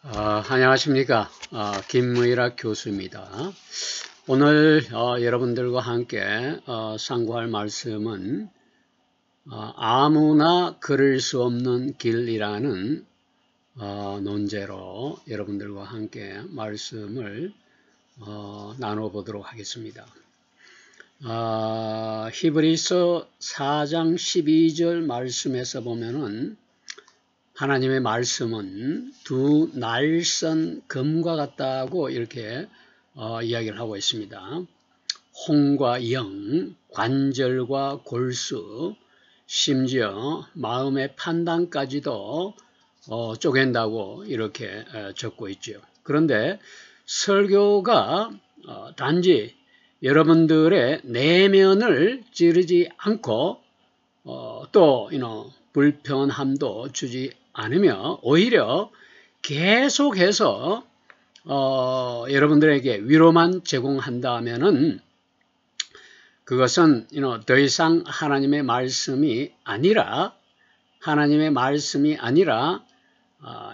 안녕하십니까. 김무일학 교수입니다. 오늘 여러분들과 함께 상고할 말씀은 아무나 걸을 수 없는 길이라는 논제로 여러분들과 함께 말씀을 나눠보도록 하겠습니다. 히브리서 4장 12절 말씀에서 보면은 하나님의 말씀은 두 날선 금과 같다고 이렇게 이야기를 하고 있습니다. 홍과 영, 관절과 골수, 심지어 마음의 판단까지도 쪼갠다고 이렇게 적고 있죠. 그런데 설교가 단지 여러분들의 내면을 찌르지 않고 또 불편함도 주지 않으며 오히려 계속해서 여러분들에게 위로만 제공한다면은 그것은 더 이상 하나님의 말씀이 아니라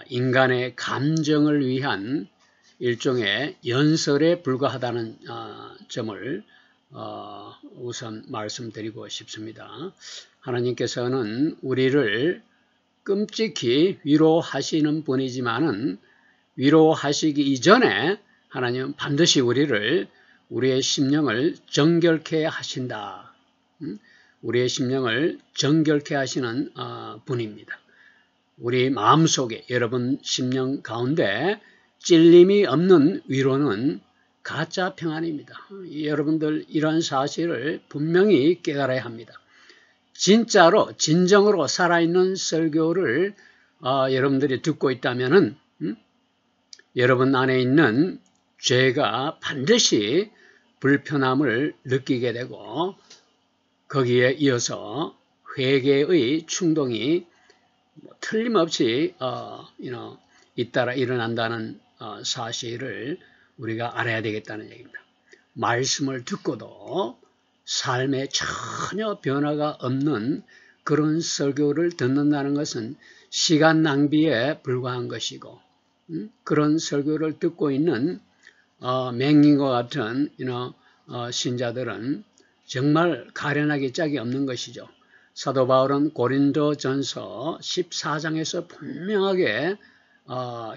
인간의 감정을 위한 일종의 연설에 불과하다는 점을 우선 말씀드리고 싶습니다. 하나님께서는 우리를 끔찍히 위로하시는 분이지만은 위로하시기 이전에 하나님은 반드시 우리의 심령을 정결케 하신다. 우리의 심령을 정결케 하시는 분입니다. 우리 마음속에 여러분 심령 가운데 찔림이 없는 위로는 가짜 평안입니다. 여러분들 이러한 사실을 분명히 깨달아야 합니다. 진짜로 진정으로 살아있는 설교를 여러분들이 듣고 있다면은 여러분 안에 있는 죄가 반드시 불편함을 느끼게 되고 거기에 이어서 회개의 충동이 틀림없이 잇따라 일어난다는 사실을 우리가 알아야 되겠다는 얘기입니다. 말씀을 듣고도 삶에 전혀 변화가 없는 그런 설교를 듣는다는 것은 시간 낭비에 불과한 것이고 그런 설교를 듣고 있는 맹인과 같은 신자들은 정말 가련하기 짝이 없는 것이죠. 사도 바울은 고린도전서 14장에서 분명하게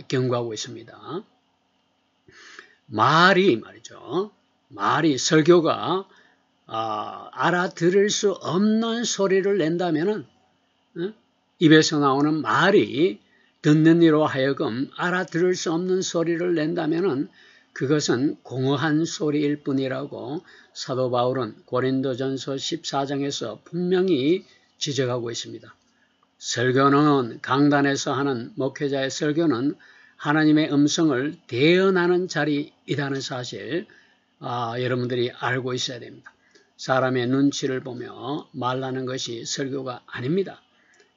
경고하고 있습니다. 말이 설교가 알아들을 수 없는 소리를 낸다면은 입에서 나오는 말이 듣는 이로 하여금 알아들을 수 없는 소리를 낸다면은 그것은 공허한 소리일 뿐이라고 사도 바울은 고린도전서 14장에서 분명히 지적하고 있습니다. 설교는 강단에서 하는 목회자의 설교는 하나님의 음성을 대언하는 자리이라는 사실 여러분들이 알고 있어야 됩니다. 사람의 눈치를 보며 말하는 것이 설교가 아닙니다.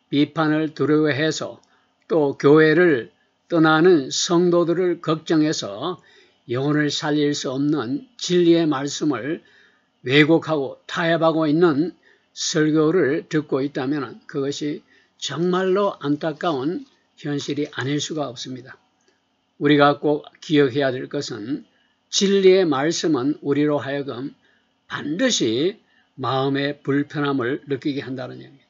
비판을 두려워해서 또 교회를 떠나는 성도들을 걱정해서 영혼을 살릴 수 없는 진리의 말씀을 왜곡하고 타협하고 있는 설교를 듣고 있다면 그것이 정말로 안타까운 현실이 아닐 수가 없습니다. 우리가 꼭 기억해야 될 것은 진리의 말씀은 우리로 하여금 반드시 마음의 불편함을 느끼게 한다는 얘기입니다.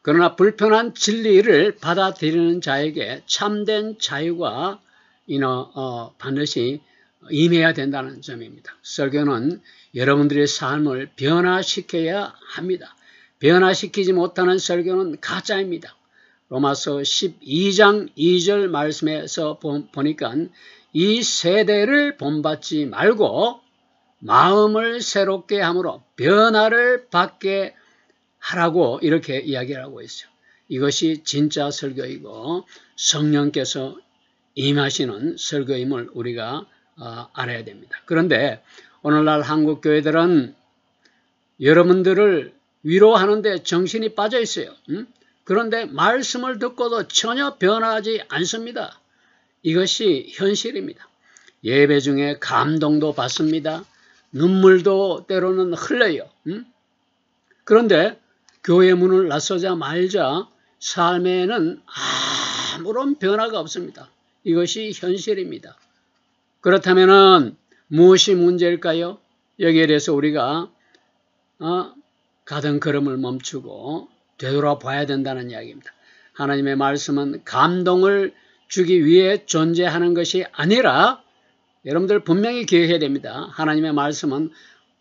그러나 불편한 진리를 받아들이는 자에게 참된 자유가 반드시 임해야 된다는 점입니다. 설교는 여러분들의 삶을 변화시켜야 합니다. 변화시키지 못하는 설교는 가짜입니다. 로마서 12장 2절 말씀에서 보니까 이 세대를 본받지 말고 마음을 새롭게 함으로 변화를 받게 하라고 이렇게 이야기를 하고 있어요. 이것이 진짜 설교이고 성령께서 임하시는 설교임을 우리가 알아야 됩니다. 그런데 오늘날 한국 교회들은 여러분들을 위로하는데 정신이 빠져 있어요. 그런데 말씀을 듣고도 전혀 변하지 않습니다. 이것이 현실입니다. 예배 중에 감동도 받습니다. 눈물도 때로는 흘려요. 그런데 교회 문을 나서자마자 삶에는 아무런 변화가 없습니다. 이것이 현실입니다. 그렇다면 무엇이 문제일까요? 여기에 대해서 우리가 가던 걸음을 멈추고 되돌아봐야 된다는 이야기입니다. 하나님의 말씀은 감동을 주기 위해 존재하는 것이 아니라 여러분들 분명히 기억해야 됩니다. 하나님의 말씀은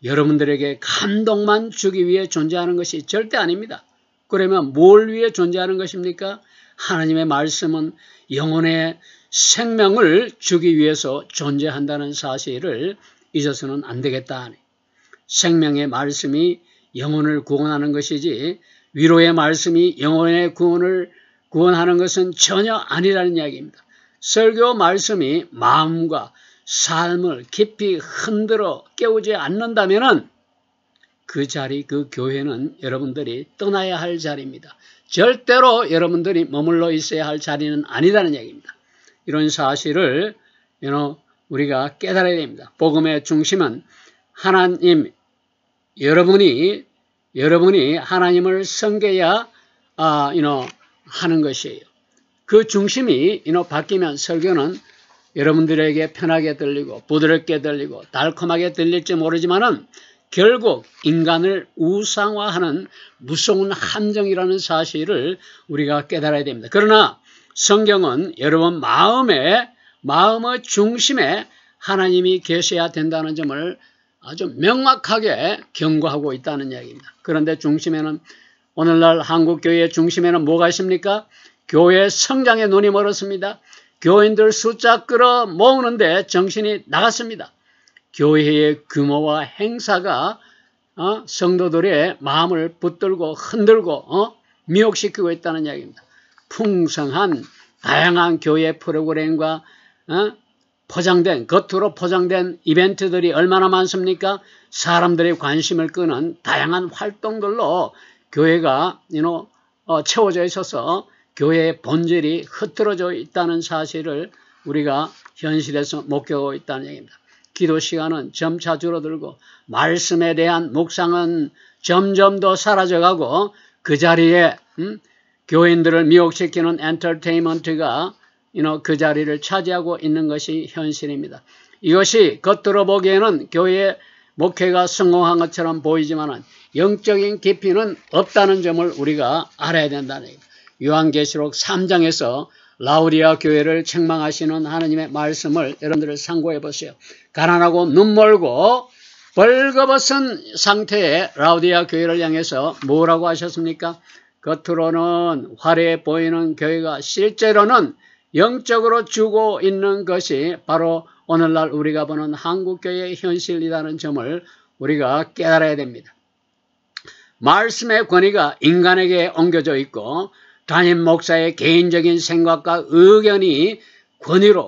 여러분들에게 감동만 주기 위해 존재하는 것이 절대 아닙니다. 그러면 뭘 위해 존재하는 것입니까? 하나님의 말씀은 영혼의 생명을 주기 위해서 존재한다는 사실을 잊어서는 안 되겠다. 생명의 말씀이 영혼을 구원하는 것이지 위로의 말씀이 영혼의 구원하는 것은 전혀 아니라는 이야기입니다. 설교 말씀이 마음과 삶을 깊이 흔들어 깨우지 않는다면 그 자리, 그 교회는 여러분들이 떠나야 할 자리입니다. 절대로 여러분들이 머물러 있어야 할 자리는 아니라는 얘기입니다. 이런 사실을 우리가 깨달아야 됩니다. 복음의 중심은 하나님, 여러분이 하나님을 섬겨야 하는 것이에요. 그 중심이 바뀌면 설교는 여러분들에게 편하게 들리고 부드럽게 들리고 달콤하게 들릴지 모르지만은 결국 인간을 우상화하는 무서운 함정이라는 사실을 우리가 깨달아야 됩니다. 그러나 성경은 여러분 마음의 중심에 하나님이 계셔야 된다는 점을 아주 명확하게 경고하고 있다는 이야기입니다. 그런데 중심에는 오늘날 한국교회의 중심에는 뭐가 있습니까? 교회 성장에 눈이 멀었습니다. 교인들 숫자 끌어 모으는데 정신이 나갔습니다. 교회의 규모와 행사가 성도들의 마음을 붙들고 흔들고 미혹시키고 있다는 이야기입니다. 풍성한 다양한 교회 프로그램과 겉으로 포장된 이벤트들이 얼마나 많습니까? 사람들의 관심을 끄는 다양한 활동들로 교회가 채워져 있어서 교회의 본질이 흐트러져 있다는 사실을 우리가 현실에서 목격하고 있다는 얘기입니다. 기도 시간은 점차 줄어들고 말씀에 대한 묵상은 점점 더 사라져가고 그 자리에 교인들을 미혹시키는 엔터테인먼트가 그 자리를 차지하고 있는 것이 현실입니다. 이것이 겉으로 보기에는 교회의 목회가 성공한 것처럼 보이지만 영적인 깊이는 없다는 점을 우리가 알아야 된다는 얘기입니다. 요한계시록 3장에서 라우디아 교회를 책망하시는 하나님의 말씀을 여러분들 참고해 보세요. 가난하고 눈멀고 벌거벗은 상태의 라우디아 교회를 향해서 뭐라고 하셨습니까? 겉으로는 화려해 보이는 교회가 실제로는 영적으로 주고 있는 것이 바로 오늘날 우리가 보는 한국교회의 현실이라는 점을 우리가 깨달아야 됩니다. 말씀의 권위가 인간에게 옮겨져 있고 담임 목사의 개인적인 생각과 의견이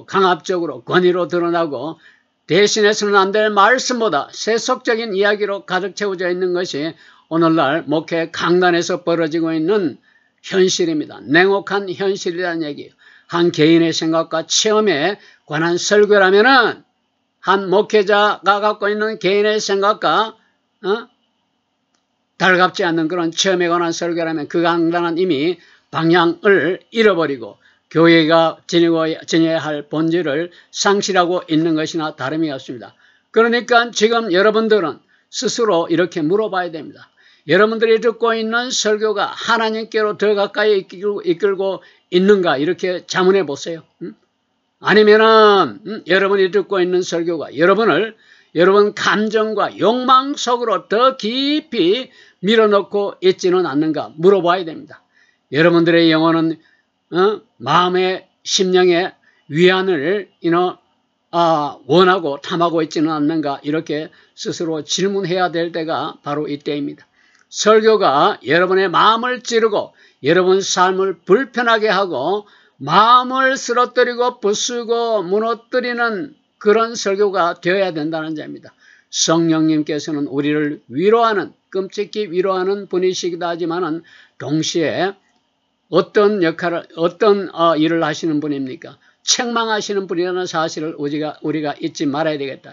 강압적으로 권위로 드러나고 대신해서는 안 될 말씀보다 세속적인 이야기로 가득 채워져 있는 것이 오늘날 목회 강단에서 벌어지고 있는 현실입니다. 냉혹한 현실이라는 얘기예요. 한 개인의 생각과 체험에 관한 설교라면은 한 목회자가 갖고 있는 개인의 생각과 달갑지 않는 그런 체험에 관한 설교라면 그 강단은 이미 방향을 잃어버리고 교회가 지녀야 할 본질을 상실하고 있는 것이나 다름이 없습니다. 그러니까 지금 여러분들은 스스로 이렇게 물어봐야 됩니다. 여러분들이 듣고 있는 설교가 하나님께로 더 가까이 이끌고 있는가 이렇게 자문해 보세요. 아니면은 여러분이 듣고 있는 설교가 여러분 감정과 욕망 속으로 더 깊이 밀어넣고 있지는 않는가 물어봐야 됩니다. 여러분들의 영혼은 마음의 심령의 위안을 원하고 탐하고 있지는 않는가 이렇게 스스로 질문해야 될 때가 바로 이때입니다. 설교가 여러분의 마음을 찌르고 여러분 삶을 불편하게 하고 마음을 쓰러뜨리고 부수고 무너뜨리는 그런 설교가 되어야 된다는 점입니다. 성령님께서는 우리를 끔찍히 위로하는 분이시기도 하지만은 동시에 어떤 일을 하시는 분입니까? 책망하시는 분이라는 사실을 우리가 잊지 말아야 되겠다.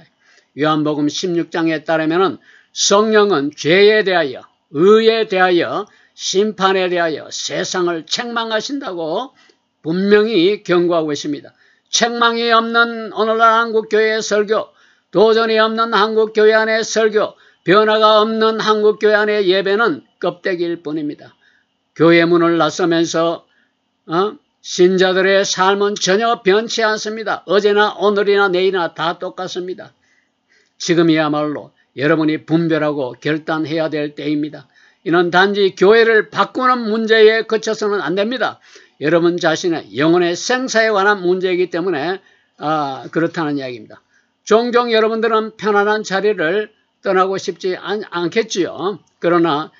요한복음 16장에 따르면은 성령은 죄에 대하여, 의에 대하여, 심판에 대하여 세상을 책망하신다고 분명히 경고하고 있습니다. 책망이 없는 오늘날 한국교회의 설교, 도전이 없는 한국교회 안의 설교, 변화가 없는 한국교회 안의 예배는 껍데기일 뿐입니다. 교회 문을 나서면서 신자들의 삶은 전혀 변치 않습니다. 어제나 오늘이나 내일이나 다 똑같습니다. 지금이야말로 여러분이 분별하고 결단해야 될 때입니다. 이는 단지 교회를 바꾸는 문제에 그쳐서는 안 됩니다. 여러분 자신의 영혼의 생사에 관한 문제이기 때문에 그렇다는 이야기입니다. 종종 여러분들은 편안한 자리를 떠나고 싶지 않겠지요. 그러나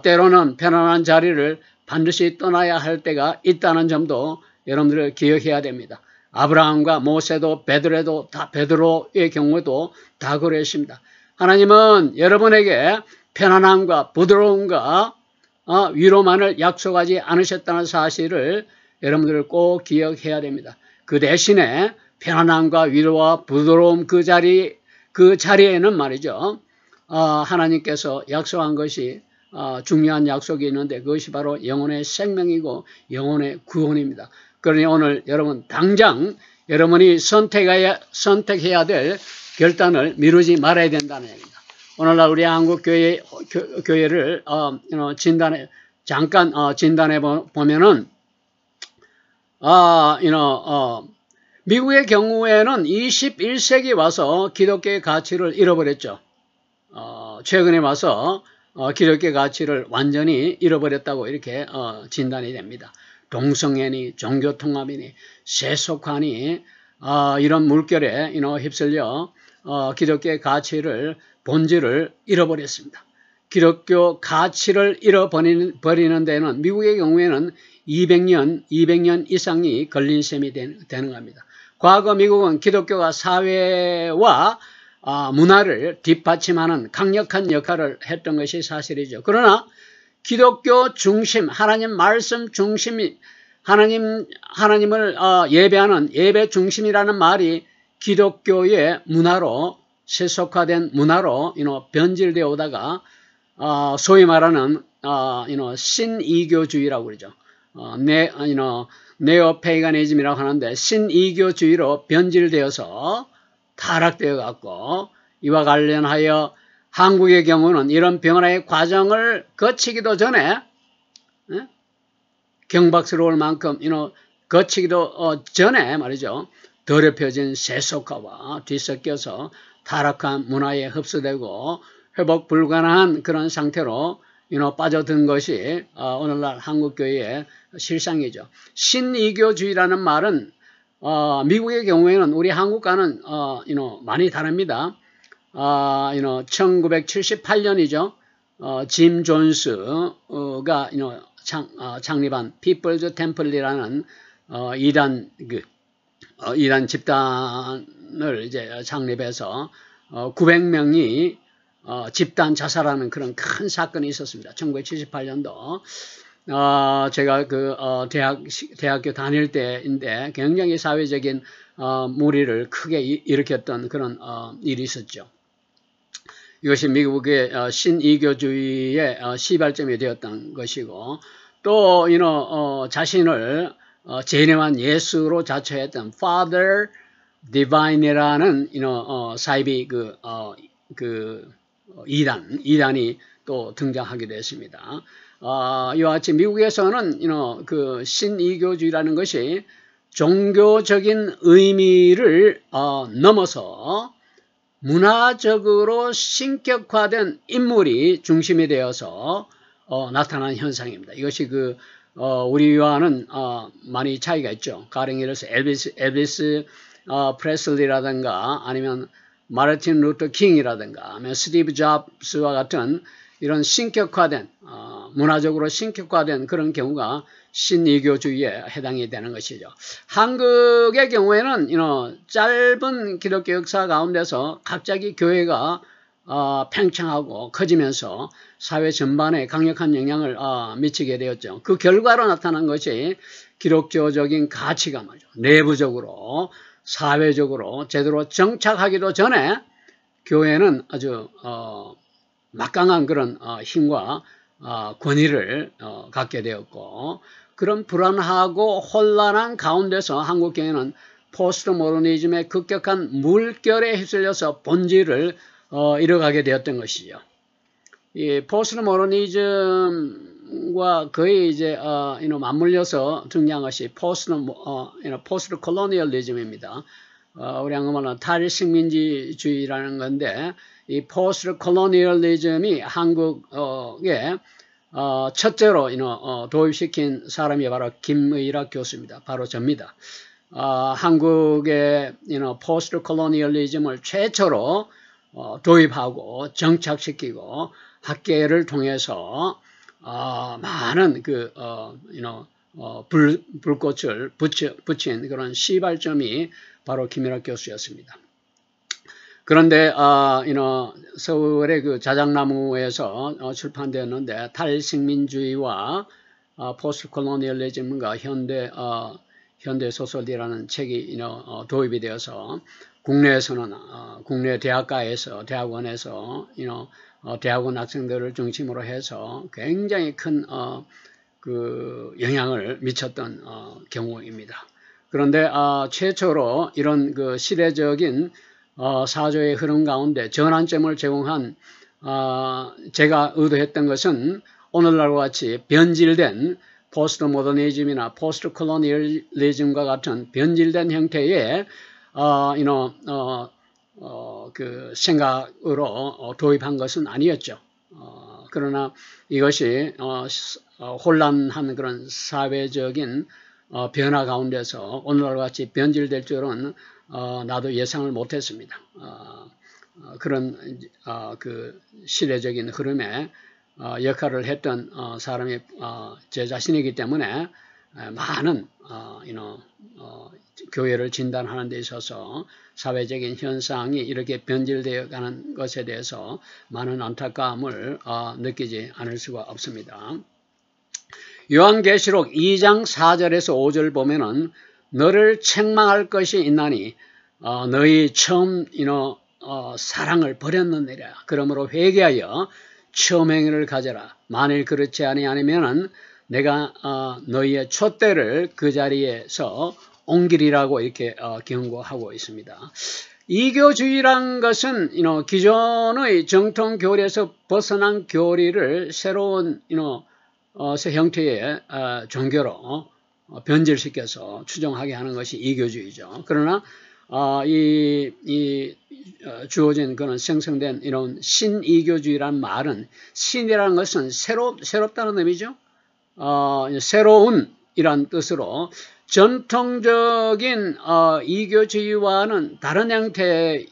때로는 편안한 자리를 반드시 떠나야 할 때가 있다는 점도 여러분들 기억해야 됩니다. 아브라함과 모세도 베드로의 경우도 다 그랬습니다. 하나님은 여러분에게 편안함과 부드러움과 위로만을 약속하지 않으셨다는 사실을 여러분들 꼭 기억해야 됩니다. 그 대신에 편안함과 위로와 부드러움 그 자리에는 말이죠. 하나님께서 약속한 것이 중요한 약속이 있는데 그것이 바로 영혼의 생명이고 영혼의 구원입니다. 그러니 오늘 여러분 당장 여러분이 선택해야 될 결단을 미루지 말아야 된다는 얘기입니다. 오늘날 우리 한국 교회를 잠깐 진단해 보면은 미국의 경우에는 21세기 와서 기독교의 가치를 잃어버렸죠. 최근에 와서 기독교의 가치를 완전히 잃어버렸다고 이렇게 진단이 됩니다. 동성애니 종교통합이니 세속화니 이런 물결에 휩쓸려 기독교의 가치를 본질을 잃어버렸습니다. 기독교 가치를 잃어버리는 데는 미국의 경우에는 200년 이상이 걸린 셈이 되는 겁니다. 과거 미국은 기독교가 사회와 문화를 뒷받침하는 강력한 역할을 했던 것이 사실이죠. 그러나 기독교 중심, 하나님 말씀 중심이 하나님을 예배하는 예배 중심이라는 말이 기독교의 문화로 세속화된 문화로 변질되어 오다가 소위 말하는 신이교주의라고 그러죠. 네오페이가니즘이라고 하는데 신이교주의로 변질되어서 타락되어 갖고 이와 관련하여 한국의 경우는 이런 변화의 과정을 거치기도 전에 경박스러울 만큼 거치기도 전에 말이죠. 더럽혀진 세속화와 뒤섞여서 타락한 문화에 흡수되고 회복 불가능한 그런 상태로 빠져든 것이 오늘날 한국교회의 실상이죠. 신이교주의라는 말은 미국의 경우에는 우리 한국과는 많이 다릅니다. 1978년이죠. 짐 존스가 창립한 피플즈 템플이라는 이단 집단을 이제 창립해서 900명이 집단 자살하는 그런 큰 사건이 있었습니다. 1978년도. 제가 대학교 다닐 때인데 굉장히 사회적인 무리를 크게 일으켰던 그런 일이 있었죠. 이것이 미국의 신이교주의의 시발점이 되었던 것이고 또 자신을 제네한 예수로 자처했던 Father Divine이라는 사이비 이단이 또 등장하게 됐습니다. 이와 같이 미국에서는 그 신이교주의라는 것이 종교적인 의미를 넘어서 문화적으로 신격화된 인물이 중심이 되어서 나타나는 현상입니다. 이것이 우리와는 많이 차이가 있죠. 가령 예를 들어서 엘비스 프레슬리라든가 아니면 마르틴 루터 킹이라든가 아니면 스티브 잡스와 같은 이런 신격화된 문화적으로 신격화된 그런 경우가 신이교주의에 해당이 되는 것이죠. 한국의 경우에는 짧은 기독교 역사 가운데서 갑자기 교회가 팽창하고 커지면서 사회 전반에 강력한 영향을 미치게 되었죠. 그 결과로 나타난 것이 기독교적인 가치관이죠. 내부적으로 사회적으로 제대로 정착하기도 전에 교회는 아주 막강한 그런 힘과 권위를 갖게 되었고, 그런 불안하고 혼란한 가운데서 한국 교회는 포스트 모더니즘의 급격한 물결에 휩쓸려서 본질을 잃어가게 되었던 것이죠. 이 포스트 모더니즘과 거의 이제 맞물려서 등장한 것이 포스트 콜로니얼리즘입니다. 우리 한국말로 탈식민지주의라는 건데, 이 포스트 콜로니얼리즘이 한국에 첫째로 도입시킨 사람이 바로 김의락 교수입니다. 바로 접니다. 한국의 포스트 콜로니얼리즘을 최초로 도입하고 정착시키고 학계를 통해서 많은 불꽃을 붙인 그런 시발점이 바로 김의락 교수였습니다. 그런데 서울의 그 자작나무에서 출판되었는데, 탈식민주의와 포스트 콜로니얼리즘과 현대 소설이라는 책이 도입이 되어서 국내에서는 국내 대학원에서 대학원 학생들을 중심으로 해서 굉장히 큰 그 영향을 미쳤던 경우입니다. 그런데 최초로 이런 그 시대적인 사조의 흐름 가운데 전환점을 제공한 제가 의도했던 것은 오늘날과 같이 변질된 포스트 모더니즘이나 포스트 콜로니얼리즘과 같은 변질된 형태의 그 생각으로 도입한 것은 아니었죠. 그러나 이것이 혼란한 그런 사회적인 변화 가운데서 오늘날과 같이 변질될 줄은 나도 예상을 못했습니다. 그런 그 시대적인 흐름에 역할을 했던 사람이 제 자신이기 때문에 많은 교회를 진단하는 데 있어서 사회적인 현상이 이렇게 변질되어 가는 것에 대해서 많은 안타까움을 느끼지 않을 수가 없습니다. 요한계시록 2장 4절에서 5절 보면은 너를 책망할 것이 있나니 너희 처음 사랑을 버렸느니라. 그러므로 회개하여 처음 행위를 가져라. 만일 그렇지 아니하면은 내가 너희의 촛대를 그 자리에서 옮기리라고 이렇게 경고하고 있습니다. 이교주의란 것은 기존의 정통 교리에서 벗어난 교리를 새로운 형태의 종교로 변질시켜서 추종하게 하는 것이 이교주의죠. 그러나 주어진 그런 생성된 이런 신이교주의란 말은, 신이라는 것은 새롭다는 의미죠. 새로운 이란 뜻으로 전통적인 이교주의와는 다른 형태의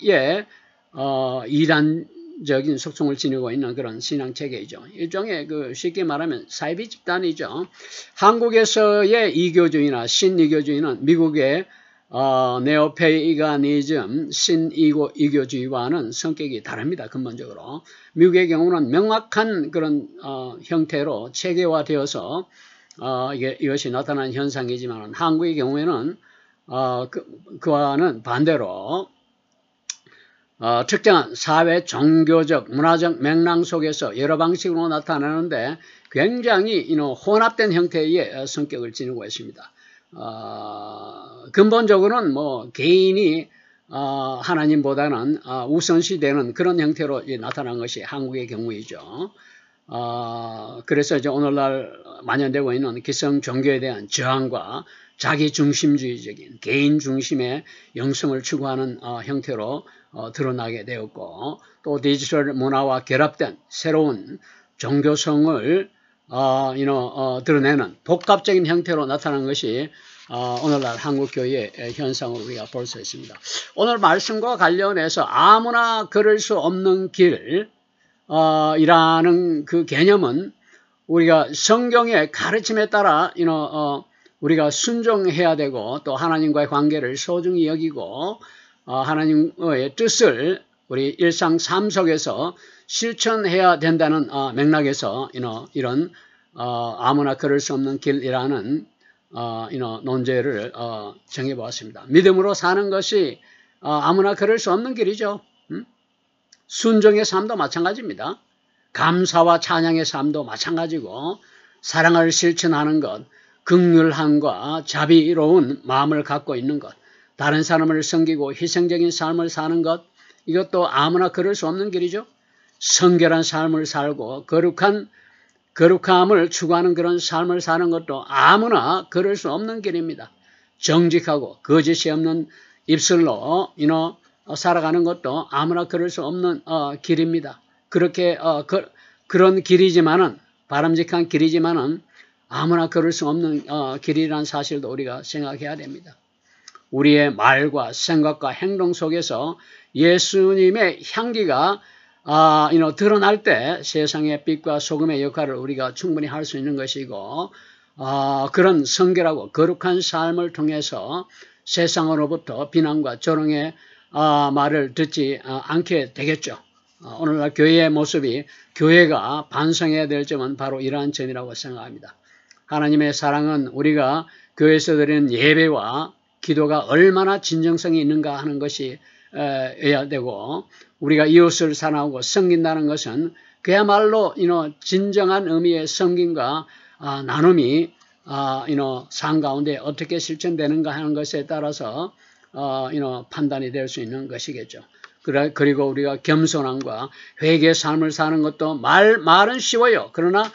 이단적인 속성을 지니고 있는 그런 신앙체계이죠. 일종의 쉽게 말하면 사이비 집단이죠. 한국에서의 이교주의나 신이교주의는 미국의 네오페이가니즘, 신이교주의와는 성격이 다릅니다. 근본적으로. 미국의 경우는 명확한 그런 형태로 체계화되어서 이것이 나타나는 현상이지만, 한국의 경우에는 그와는 반대로 특정한 사회, 종교적, 문화적 맥락 속에서 여러 방식으로 나타나는데 굉장히 혼합된 형태의 성격을 지니고 있습니다. 근본적으로는 개인이 하나님보다는 우선시되는 그런 형태로 나타난 것이 한국의 경우이죠. 그래서 이제 오늘날 만연되고 있는 기성 종교에 대한 저항과 자기 중심주의적인 개인 중심의 영성을 추구하는 형태로 드러나게 되었고, 또 디지털 문화와 결합된 새로운 종교성을 드러내는 복합적인 형태로 나타난 것이 오늘날 한국교회의 현상으로 우리가 볼 수 있습니다. 오늘 말씀과 관련해서 아무나 걸을 수 없는 길 이라는 그 개념은 우리가 성경의 가르침에 따라 우리가 순종해야 되고, 또 하나님과의 관계를 소중히 여기고 하나님의 뜻을 우리 일상 삶 속에서 실천해야 된다는 맥락에서 이런 아무나 걸을 수 없는 길이라는 논제를 정해보았습니다. 믿음으로 사는 것이 아무나 걸을 수 없는 길이죠. 순종의 삶도 마찬가지입니다. 감사와 찬양의 삶도 마찬가지고 사랑을 실천하는 것, 긍휼함과 자비로운 마음을 갖고 있는 것, 다른 사람을 섬기고 희생적인 삶을 사는 것, 이것도 아무나 걸을 수 없는 길이죠. 성결한 삶을 살고 거룩함을 추구하는 그런 삶을 사는 것도 아무나 걸을 수 없는 길입니다. 정직하고 거짓이 없는 입술로 살아가는 것도 아무나 걸을 수 없는 길입니다. 그렇게 그런 길이지만은 바람직한 길이지만은 아무나 걸을 수 없는 길이라는 사실도 우리가 생각해야 됩니다. 우리의 말과 생각과 행동 속에서 예수님의 향기가 드러날 때 세상의 빛과 소금의 역할을 우리가 충분히 할 수 있는 것이고 그런 성결하고 거룩한 삶을 통해서 세상으로부터 비난과 조롱의 말을 듣지 않게 되겠죠. 오늘날 교회의 모습이 교회가 반성해야 될 점은 바로 이러한 점이라고 생각합니다. 하나님의 사랑은 우리가 교회에서 드리는 예배와 기도가 얼마나 진정성이 있는가 하는 것이 해야 되고 우리가 이웃을 사랑하고 섬긴다는 것은 그야말로 진정한 의미의 섬김과 나눔이 삶 가운데 어떻게 실천되는가 하는 것에 따라서 판단이 될 수 있는 것이겠죠. 그리고 우리가 겸손함과 회개의 삶을 사는 것도 말은 쉬워요. 그러나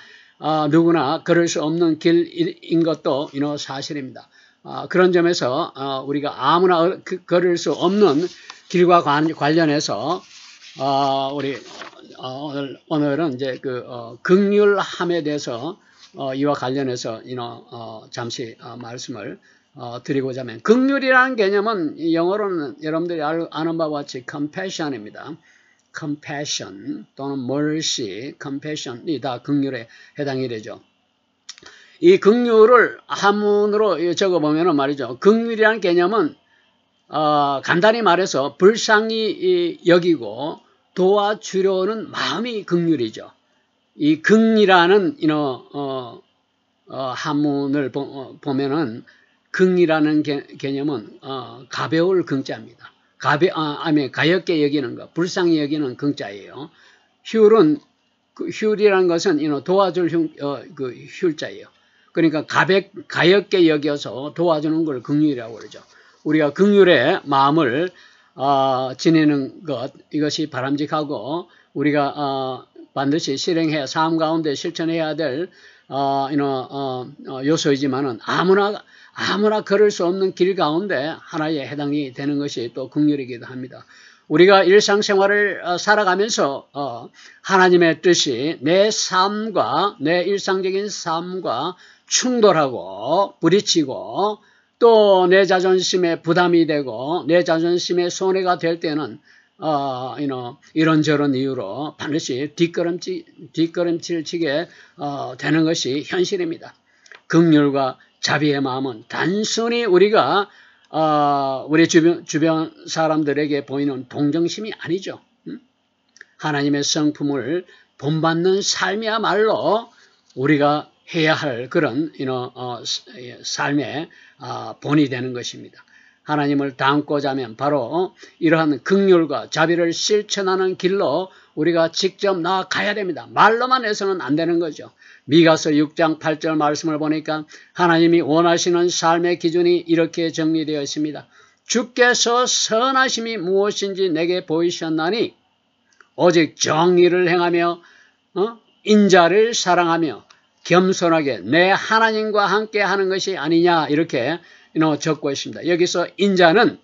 누구나 걸을 수 없는 길인 것도 사실입니다. 그런 점에서 우리가 아무나 걸을 수 없는 길과 관련해서 우리 오늘은 이제 긍휼함에 대해서 이와 관련해서 잠시 말씀을 드리고자 하면 긍휼이라는 개념은 영어로는 여러분들이 아는 바와 같이 compassion입니다. compassion 또는 mercy, compassion이 다 긍휼에 해당이 되죠. 이 긍휼을 한문으로 적어보면 말이죠. 긍휼이라는 개념은 간단히 말해서 불쌍히 여기고 도와주려는 마음이 긍휼이죠. 이 긍이라는 한문을 보면은 긍이라는 개념은 가벼울 긍자입니다. 가볍게 여기는 것, 불쌍히 여기는 긍자예요. 휼이라는 것은 도와줄 휼자예요. 그러니까 가볍게 여겨서 도와주는 걸 긍휼이라고 그러죠. 우리가 긍휼의 마음을 지니는 것, 이것이 바람직하고 우리가 반드시 실행해야 삶 가운데 실천해야 될 요소이지만은 아무나 걸을 수 없는 길 가운데 하나에 해당이 되는 것이 또 긍휼이기도 합니다. 우리가 일상생활을 살아가면서 하나님의 뜻이 내 삶과 내 일상적인 삶과 충돌하고 부딪히고 또 내 자존심에 부담이 되고 내 자존심에 손해가 될 때는 이런저런 이유로 반드시 뒷걸음질 치게 되는 것이 현실입니다. 긍휼과 자비의 마음은 단순히 우리가 우리 주변 사람들에게 보이는 동정심이 아니죠. 하나님의 성품을 본받는 삶이야말로 우리가 해야 할 그런 삶의 본이 되는 것입니다. 하나님을 닮고자 하면 바로 이러한 긍휼과 자비를 실천하는 길로 우리가 직접 나아가야 됩니다. 말로만 해서는 안 되는 거죠. 미가서 6장 8절 말씀을 보니까 하나님이 원하시는 삶의 기준이 이렇게 정리되어 있습니다. 주께서 선하심이 무엇인지 내게 보이셨나니 오직 정의를 행하며 인자를 사랑하며 겸손하게 내 하나님과 함께 하는 것이 아니냐 이렇게 적고 있습니다. 여기서 인자는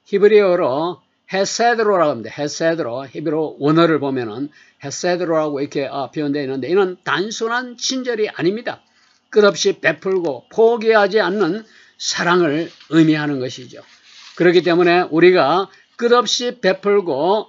히브리어로 헤세드로라고 합니다. 헤세드로, 히브리어 원어를 보면은 헤세드로라고 이렇게 표현되어 있는데 이는 단순한 친절이 아닙니다. 끝없이 베풀고 포기하지 않는 사랑을 의미하는 것이죠. 그렇기 때문에 우리가 끝없이 베풀고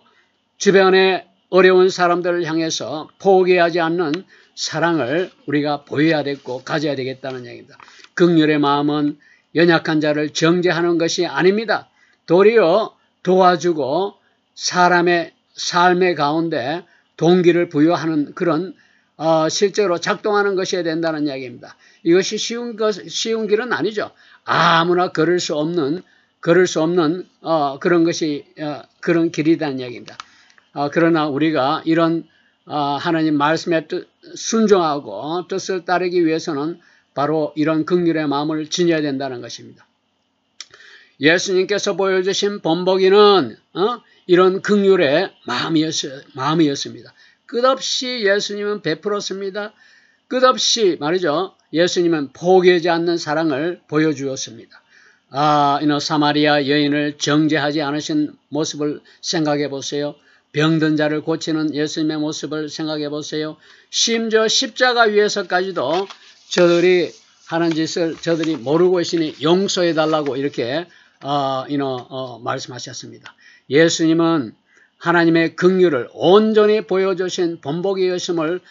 주변에 어려운 사람들을 향해서 포기하지 않는 사랑을 우리가 보여야 되고 가져야 되겠다는 얘기입니다. 긍휼의 마음은 연약한 자를 정죄하는 것이 아닙니다. 도리어 도와주고 사람의 삶의 가운데 동기를 부여하는 그런 실제로 작동하는 것이어야 된다는 이야기입니다. 이것이 쉬운 길은 아니죠. 아무나 걸을 수 없는 그런 것이 그런 길이라는 이야기입니다. 그러나 우리가 이런 하나님 말씀에 순종하고 뜻을 따르기 위해서는 바로 이런 긍휼의 마음을 지녀야 된다는 것입니다. 예수님께서 보여주신 본보기는 이런 긍휼의 마음이었습니다. 끝없이 예수님은 베풀었습니다. 끝없이 말이죠. 예수님은 포기하지 않는 사랑을 보여주었습니다. 사마리아 여인을 정죄하지 않으신 모습을 생각해 보세요. 병든 자를 고치는 예수님의 모습을 생각해 보세요. 심지어 십자가 위에서까지도 저들이 하는 짓을 저들이 모르고 있으니 용서해 달라고 이렇게 말씀하셨습니다. 예수님은 하나님의 긍휼을 온전히 보여주신 본보기였음을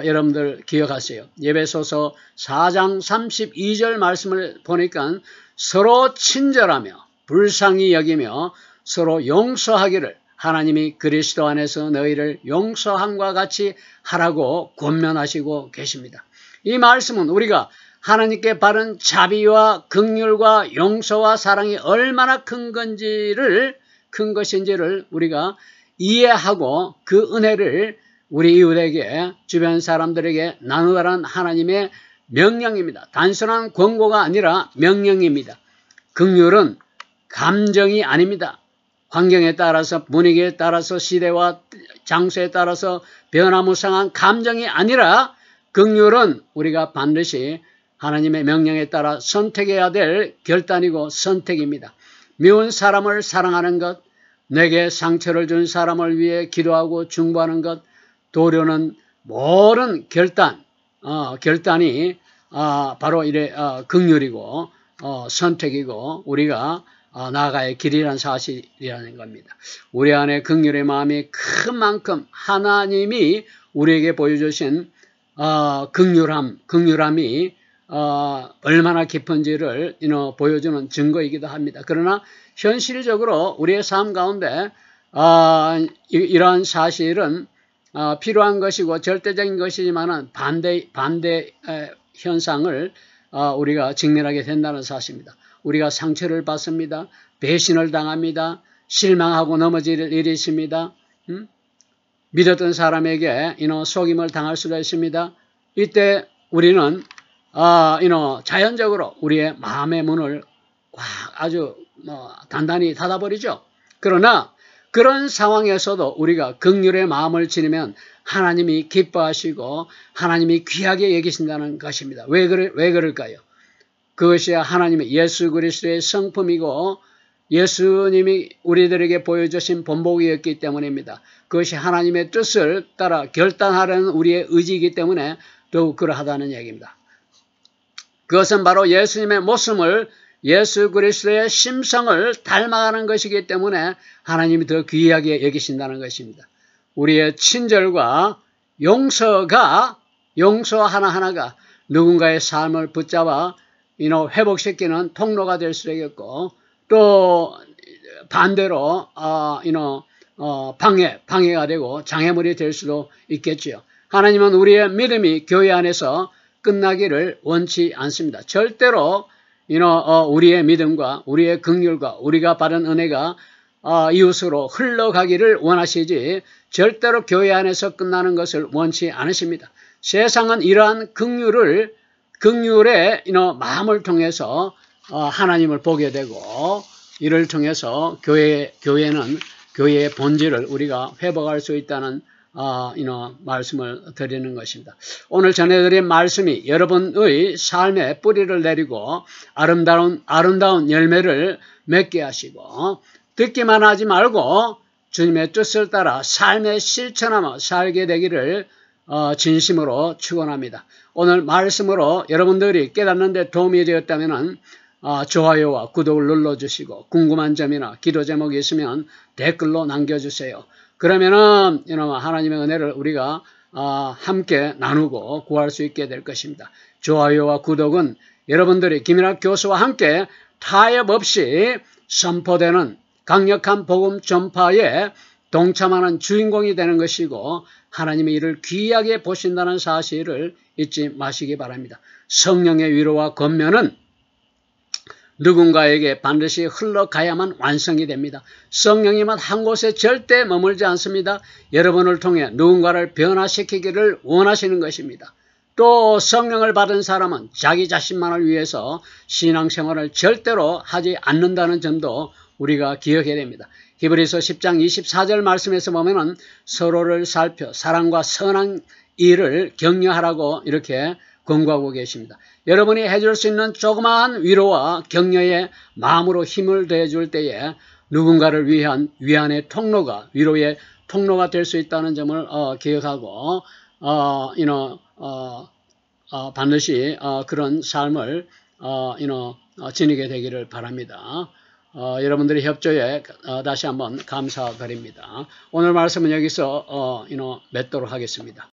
여러분들 기억하세요. 에베소서 4장 32절 말씀을 보니까 서로 친절하며 불쌍히 여기며 서로 용서하기를 하나님이 그리스도 안에서 너희를 용서함과 같이 하라고 권면하시고 계십니다. 이 말씀은 우리가 하나님께 바른 자비와 긍휼과 용서와 사랑이 얼마나 큰 것인지를 우리가 이해하고 그 은혜를 우리 이웃에게 주변 사람들에게 나누라는 하나님의 명령입니다. 단순한 권고가 아니라 명령입니다. 긍휼은 감정이 아닙니다. 환경에 따라서 분위기에 따라서 시대와 장소에 따라서 변화무쌍한 감정이 아니라 긍휼은 우리가 반드시 하나님의 명령에 따라 선택해야 될 결단이고 선택입니다. 미운 사람을 사랑하는 것, 내게 상처를 준 사람을 위해 기도하고 중보하는 것, 도료는 모든 결단이 바로 이래 긍휼이고 선택이고 우리가 나아가야 길이라는 사실이라는 겁니다. 우리 안에 긍휼의 마음이 큰 만큼 하나님이 우리에게 보여주신 긍휼함이 얼마나 깊은지를 보여주는 증거이기도 합니다. 그러나 현실적으로 우리의 삶 가운데 이러한 사실은 필요한 것이고 절대적인 것이지만 반대 현상을 우리가 직면하게 된다는 사실입니다. 우리가 상처를 받습니다. 배신을 당합니다. 실망하고 넘어질 일이 있습니다. 믿었던 사람에게 속임을 당할 수가 있습니다. 이때 우리는 자연적으로 우리의 마음의 문을 아주 단단히 닫아버리죠. 그러나 그런 상황에서도 우리가 긍휼의 마음을 지니면 하나님이 기뻐하시고 하나님이 귀하게 여기신다는 것입니다. 왜 그럴까요? 그것이 하나님의 예수 그리스도의 성품이고 예수님이 우리들에게 보여주신 본보기였기 때문입니다. 그것이 하나님의 뜻을 따라 결단하려는 우리의 의지이기 때문에 더욱 그러하다는 얘기입니다. 그것은 바로 예수님의 모습을 예수 그리스도의 심성을 닮아가는 것이기 때문에 하나님이 더 귀하게 여기신다는 것입니다. 우리의 친절과 용서 하나하나가 누군가의 삶을 붙잡아 회복시키는 통로가 될 수 있겠고 또 반대로 방해가 되고 장애물이 될 수도 있겠지요. 하나님은 우리의 믿음이 교회 안에서 끝나기를 원치 않습니다. 절대로 우리의 믿음과 우리의 긍휼과 우리가 받은 은혜가 이웃으로 흘러가기를 원하시지 절대로 교회 안에서 끝나는 것을 원치 않으십니다. 세상은 이러한 긍휼의 마음을 통해서 하나님을 보게 되고 이를 통해서 교회는 교회의 본질을 우리가 회복할 수 있다는 말씀을 드리는 것입니다. 오늘 전해드린 말씀이 여러분의 삶에 뿌리를 내리고 아름다운 열매를 맺게 하시고 듣기만 하지 말고 주님의 뜻을 따라 삶에 실천하며 살게 되기를 진심으로 축원합니다. 오늘 말씀으로 여러분들이 깨닫는 데 도움이 되었다면 좋아요와 구독을 눌러주시고 궁금한 점이나 기도 제목이 있으면 댓글로 남겨주세요. 그러면은 하나님의 은혜를 우리가 함께 나누고 구할 수 있게 될 것입니다. 좋아요와 구독은 여러분들이 김인학 교수와 함께 타협 없이 선포되는 강력한 복음 전파에 동참하는 주인공이 되는 것이고 하나님의 일을 귀하게 보신다는 사실을 잊지 마시기 바랍니다. 성령의 위로와 권면은 누군가에게 반드시 흘러가야만 완성이 됩니다. 성령님은 한 곳에 절대 머물지 않습니다. 여러분을 통해 누군가를 변화시키기를 원하시는 것입니다. 또 성령을 받은 사람은 자기 자신만을 위해서 신앙생활을 절대로 하지 않는다는 점도 우리가 기억해야 됩니다. 히브리서 10장 24절 말씀에서 보면은 서로를 살펴 사랑과 선한 일을 격려하라고 이렇게 권고하고 계십니다. 여러분이 해줄 수 있는 조그마한 위로와 격려의 마음으로 힘을 더해줄 때에 누군가를 위한 위안의 통로가, 위로의 통로가 될 수 있다는 점을 기억하고 반드시 그런 삶을 지니게 되기를 바랍니다. 여러분들의 협조에 다시 한번 감사드립니다. 오늘 말씀은 여기서 맺도록 하겠습니다.